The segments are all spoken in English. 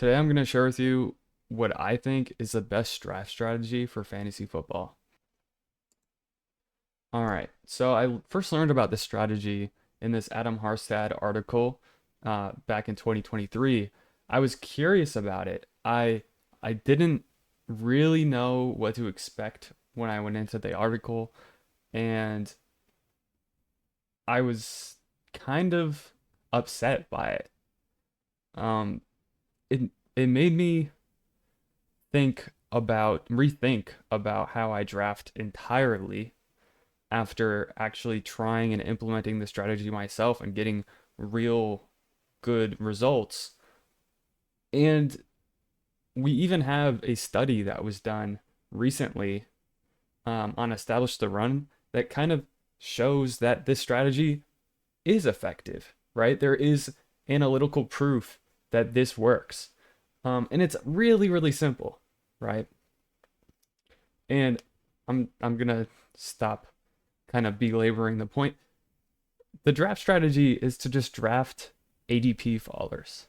Today I'm going to share with you what I think is the best draft strategy for fantasy football. All right, so I first learned about this strategy in this Adam Harstad article back in 2023. I was curious about it. I didn't really know what to expect when I went into the article, and I was kind of upset by it. Um, it it made me rethink about how I draft entirely after actually trying and implementing the strategy myself and getting real good results. And we even have a study that was done recently on Establish the Run that kind of shows that this strategy is effective, right? There is analytical proof that this works. And it's really, really simple, right? And I'm gonna stop kind of belaboring the point. The draft strategy is to just draft ADP followers.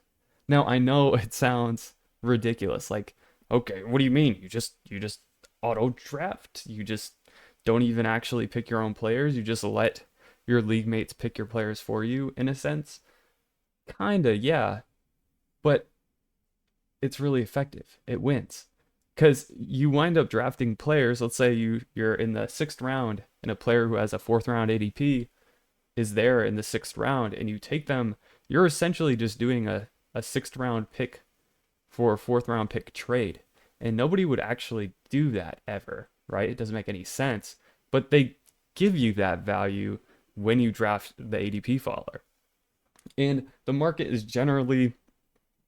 Now I know it sounds ridiculous. Like, okay, what do you mean? You just auto draft? You just don't even actually pick your own players. You just let your league mates pick your players for you in a sense. Kinda, yeah, but it's really effective. It wins. Because you wind up drafting players. Let's say you're in the sixth round and a player who has a fourth round ADP is there in the sixth round and you take them, you're essentially just doing a sixth round pick for a fourth round pick trade. And nobody would actually do that ever, right? It doesn't make any sense. But they give you that value when you draft the ADP follower. And the market is generally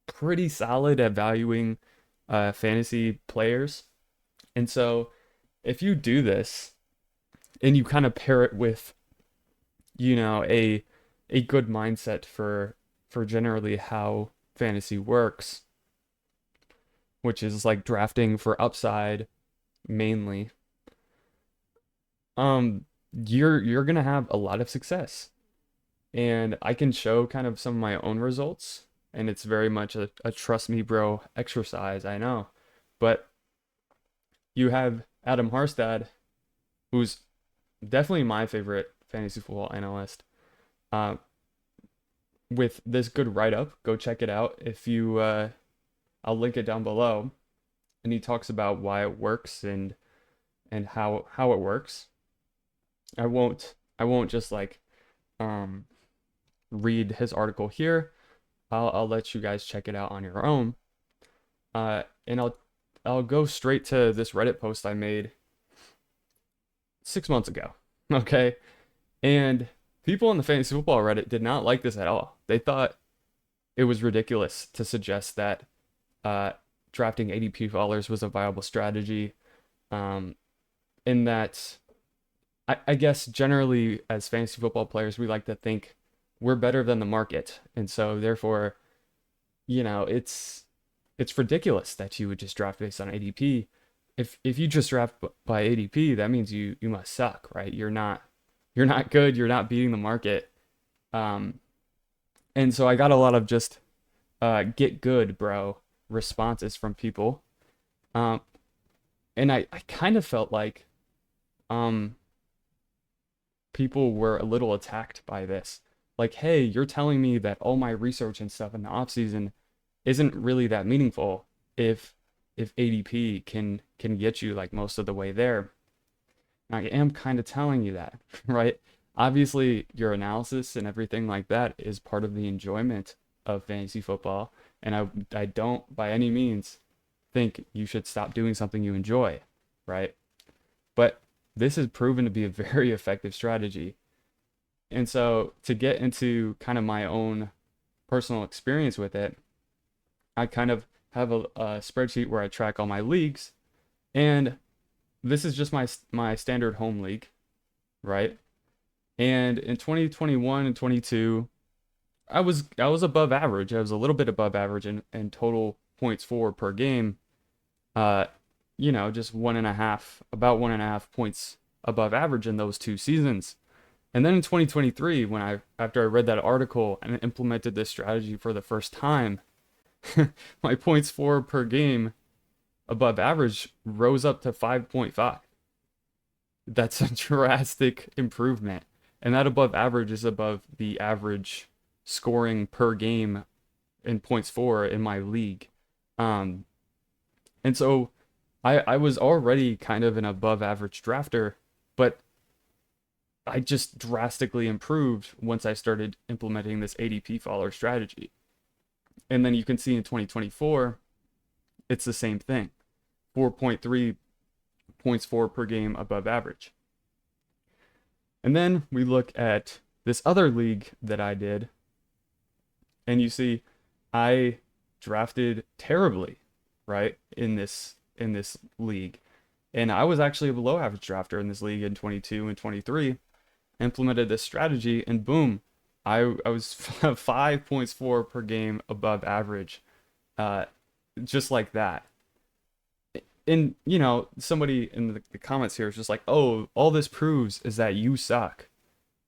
pretty solid at valuing fantasy players. And so if you do this and you kind of pair it with, a good mindset for generally how fantasy works, which is like drafting for upside mainly, um, you're gonna have a lot of success. And I can show kind of some of my own results, and it's very much a trust me, bro exercise, I know. But you have Adam Harstad, who's definitely my favorite fantasy football analyst, uh, with this good write up. Go check it out. If you, I'll link it down below. And he talks about why it works and how it works. I won't just like um read his article here. I'll let you guys check it out on your own. And I'll go straight to this Reddit post I made 6 months ago. Okay, and people on the fantasy football Reddit did not like this at all. They thought it was ridiculous to suggest that uh, drafting ADP followers was a viable strategy. Um, in that, I guess generally as fantasy football players, we like to think we're better than the market, and so therefore, it's ridiculous that you would just draft based on ADP. If you just draft by ADP, that means you must suck, right? You're not good. You're not beating the market. Um, and so I got a lot of just get good, bro, responses from people. Um, and I kind of felt like um people were a little attacked by this. Like, hey, you're telling me that all my research and stuff in the off season isn't really that meaningful if ADP can get you like most of the way there. I am kind of telling you that, right? Obviously, your analysis and everything like that is part of the enjoyment of fantasy football, and I don't by any means think you should stop doing something you enjoy, right? But this has proven to be a very effective strategy. And so to get into kind of my own personal experience with it, I kind of have a spreadsheet where I track all my leagues, and this is just my standard home league, right? And in 2021 and 22, I was above average. I was a little bit above average in total points for per game. Uh, just about 1.5 points above average in those 2 seasons. And then in 2023, after I read that article and implemented this strategy for the first time, My points for per game above average rose up to 5.5. That's a drastic improvement. And that above average is above the average scoring per game in points for in my league. Um, and so I was already kind of an above average drafter, but I just drastically improved once I started implementing this ADP follower strategy. And then you can see in 2024, it's the same thing. 4.3 points for per game above average. And then we look at this other league that I did, and you see I drafted terribly, right? In this league. And I was actually a below average drafter in this league in 22 and 23. Implemented this strategy, and boom, I was 5 points for per game above average, uh, just like that. And somebody in the comments here is just like, oh, all this proves is that you suck,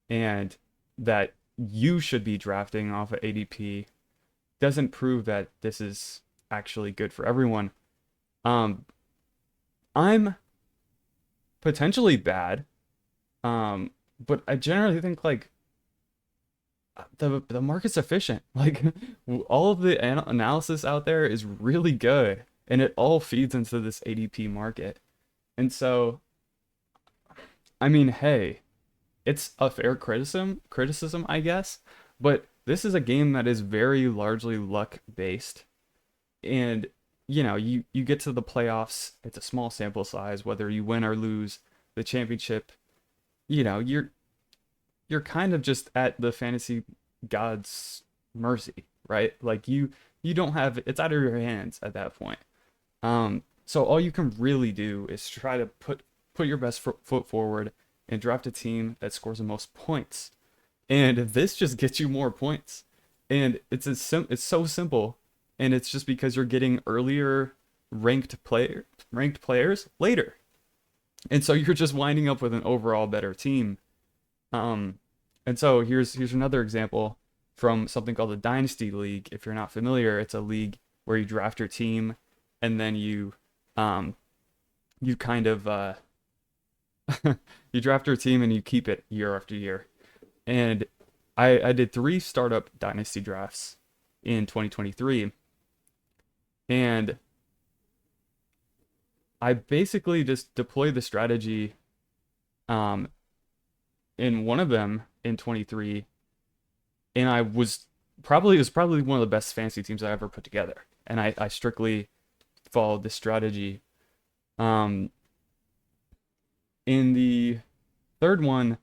and that you should be drafting off of ADP. Doesn't prove that this is actually good for everyone. Um, I'm potentially bad, but I generally think like the market's efficient. Like all of the analysis out there is really good, and it all feeds into this ADP market. And so, I mean, hey, it's a fair criticism, I guess, but this is a game that is very largely luck based. And you get to the playoffs, it's a small sample size, whether you win or lose the championship, you're kind of just at the fantasy god's mercy, right? Like you don't have, it's out of your hands at that point. So all you can really do is try to put your best foot forward and draft a team that scores the most points. And this just gets you more points. And it's so simple, and it's just because you're getting earlier ranked players later. And so you're just winding up with an overall better team. Um, and so here's another example from something called the Dynasty League. If you're not familiar, it's a league where you draft your team, and then um you kind of you draft your team and you keep it year after year. And I did 3 startup dynasty drafts in 2023, and I basically just deployed the strategy um in one of them in 23, and it was probably one of the best fantasy teams I ever put together. And I strictly followed this strategy. Um, in the third one,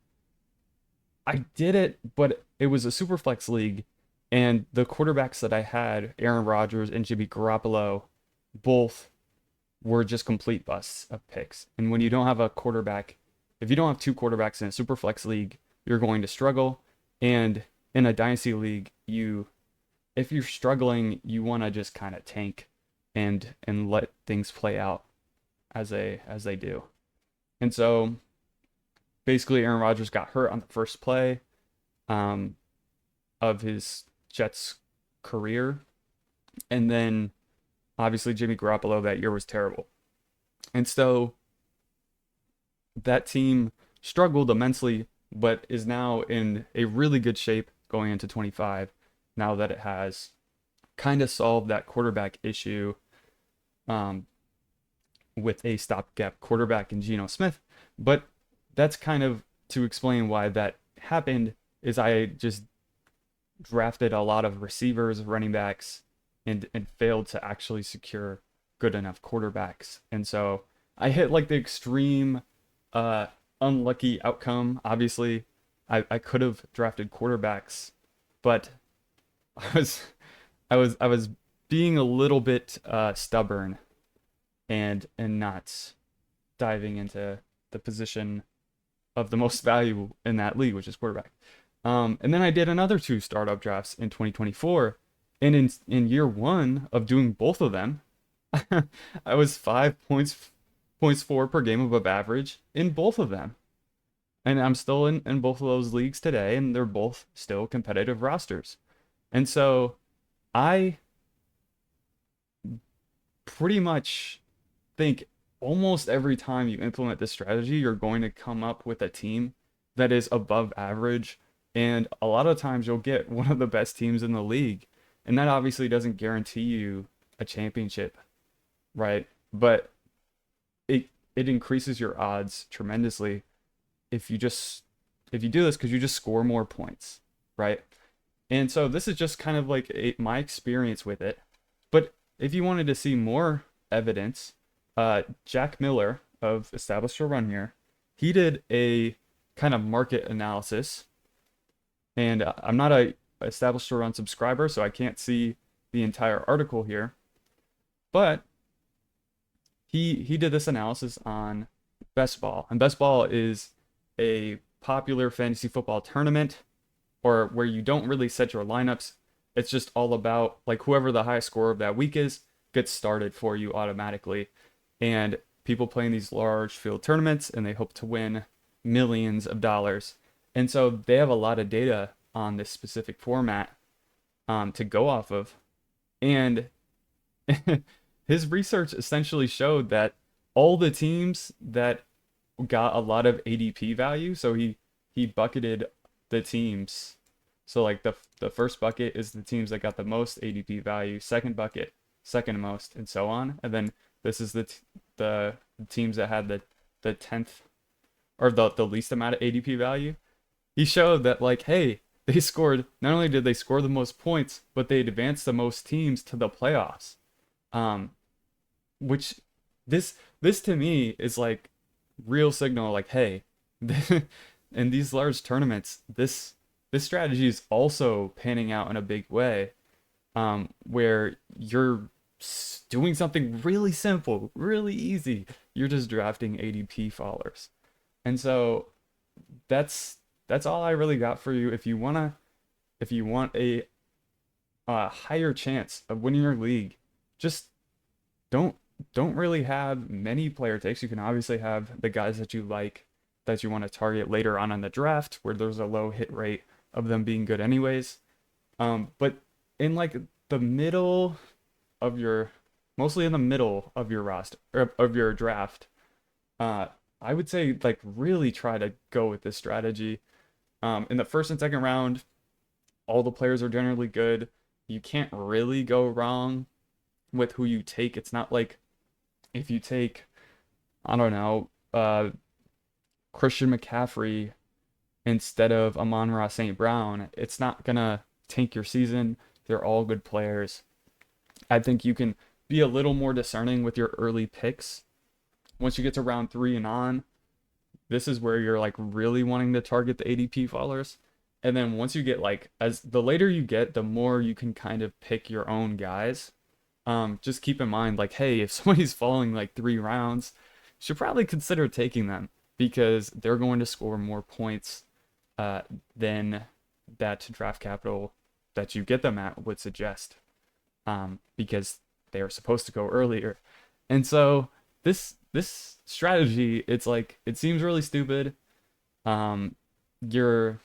I did it, but it was a super flex league, and the quarterbacks that I had, Aaron Rodgers and Jimmy Garoppolo, both were just complete busts of picks. And when you don't have a quarterback, if you don't have 2 quarterbacks in a super flex league, you're going to struggle. And in a dynasty league, if you're struggling, you want to just kind of tank and let things play out as they do. And so basically Aaron Rodgers got hurt on the first play um, of his Jets career. And then obviously Jimmy Garoppolo that year was terrible. And so that team struggled immensely, but is now in a really good shape going into 25, now that it has kind of solved that quarterback issue um, with a stopgap quarterback in Geno Smith. But that's kind of to explain why that happened, is I just drafted a lot of receivers, running backs, and failed to actually secure good enough quarterbacks. And so I hit like the extreme uh unlucky outcome. Obviously, I could have drafted quarterbacks, but I was I was being a little bit stubborn and not diving into the position of the most value in that league, which is quarterback. And then I did another 2 startup drafts in 2024, and in year one of doing both of them, I was 5 points for per game above average in both of them. And I'm still in both of those leagues today, and they're both still competitive rosters. And so I pretty much think almost every time you implement this strategy, you're going to come up with a team that is above average. And a lot of times you'll get one of the best teams in the league. And that obviously doesn't guarantee you a championship, right? But it increases your odds tremendously if you just if you do this because you just score more points, right? And so this is just kind of like my experience with it. But if you wanted to see more evidence, Jack Miller of Established a Run here, he did a kind of market analysis. And I'm not a Established a Run subscriber, so I can't see the entire article here. But he did this analysis on Best Ball, and Best Ball is a popular fantasy football tournament or where you don't really set your lineups. It's just all about like whoever the highest score of that week is gets started for you automatically. And people play in these large field tournaments and they hope to win millions of dollars. And so they have a lot of data on this specific format to go off of. And his research essentially showed that all the teams that got a lot of ADP value, so he bucketed the teams. So like the first bucket is the teams that got the most ADP value, second bucket, second most, and so on. And then this is the teams that had the 10th or the least amount of ADP value. He showed that like, hey, they scored, not only did they score the most points, but they advanced the most teams to the playoffs. Which this to me is like real signal like, hey, in these large tournaments, this strategy is also panning out in a big way, where you're doing something really simple, really easy. You're just drafting ADP followers. And so that's all I really got for you. If you want a higher chance of winning your league, just don't don't really have many player takes. You can obviously have the guys that you like that you want to target later on in the draft where there's a low hit rate of them being good anyways. But in like the middle of your mostly in the middle of your roster or of your draft, uh I would say like really try to go with this strategy. In the first and second round, all the players are generally good. You can't really go wrong with who you take. It's not like if you take, I don't know, Christian McCaffrey instead of Amon-Ra St. Brown, it's not gonna tank your season. They're all good players. I think you can be a little more discerning with your early picks. Once you get to round 3 and on, this is where you're like really wanting to target the ADP followers. And then once you get like, as the later you get, the more you can kind of pick your own guys. Just keep in mind, like, hey, if somebody's falling like 3 rounds, you should probably consider taking them because they're going to score more points than that draft capital that you get them at would suggest, because they are supposed to go earlier. And so this strategy, it's like it seems really stupid. Um, you're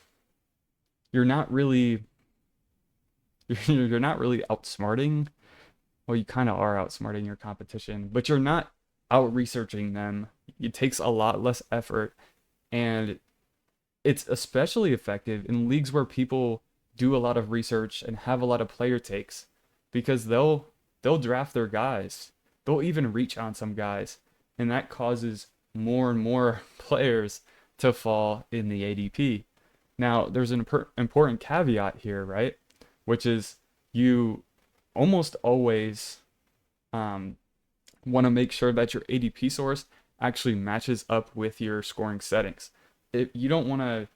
you're not really you're not really outsmarting. Well, you kind of are outsmarting your competition, but you're not out researching them. It takes a lot less effort, and it's especially effective in leagues where people do a lot of research and have a lot of player takes because they'll draft their guys. They'll even reach on some guys, and that causes more and more players to fall in the ADP. Now, there's an important caveat here, right? Which is you almost always want to make sure that your ADP source actually matches up with your scoring settings. If you don't want to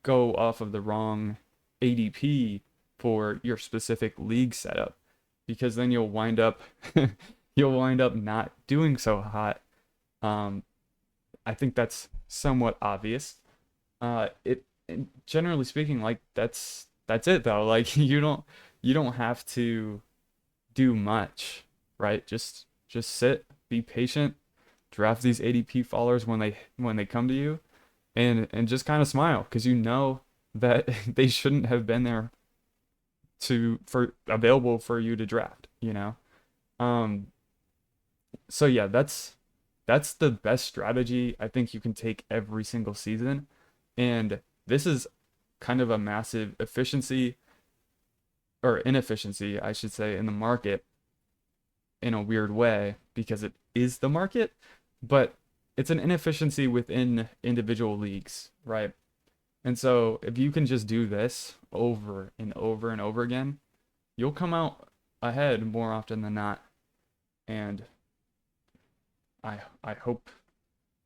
go off of the wrong ADP for your specific league setup, because then you'll wind up you'll wind up not doing so hot. I think that's somewhat obvious. It generally speaking, like that's it though. Like you don't have to do much, right? Just sit, be patient, draft these ADP followers when they come to you, and just kind of smile because you know that they shouldn't have been there to for available for you to draft, you know? Um So yeah, that's the best strategy I think you can take every single season. And this is kind of a massive efficiency or inefficiency, I should say, in the market in a weird way because it is the market, but it's an inefficiency within individual leagues, right? And so if you can just do this over and over and over again, you'll come out ahead more often than not. And I hope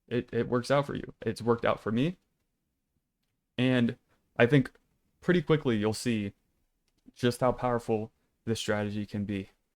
it works out for you. It's worked out for me. And I think pretty quickly you'll see just how powerful this strategy can be.